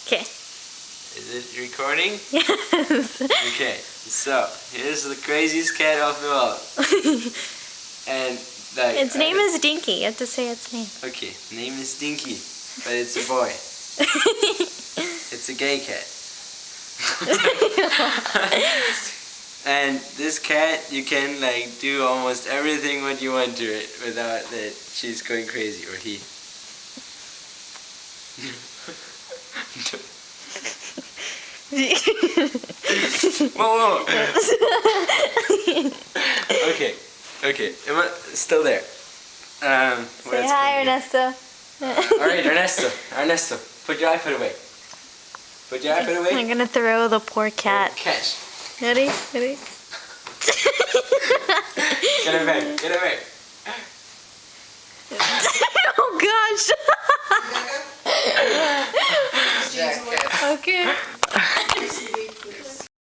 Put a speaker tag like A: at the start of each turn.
A: Okay.
B: Is it recording?
A: Yes.
B: Okay, so here's the craziest cat of them all. And like
A: Its name is Dinky. You have to say its name.
B: Okay, name is Dinky, but it's a boy. It's a gay cat. And this cat, you can like do almost everything what you want to it without that she's going crazy, or he. Whoa, whoa. Okay, am I still there?
A: Say hi, Ernesto.
B: Alright, Ernesto, put your iPad away. Put your iPad away.
A: I'm gonna throw the poor cat.
B: Catch.
A: Ready? Ready?
B: Get it back, get it back.
A: Oh gosh. Okay.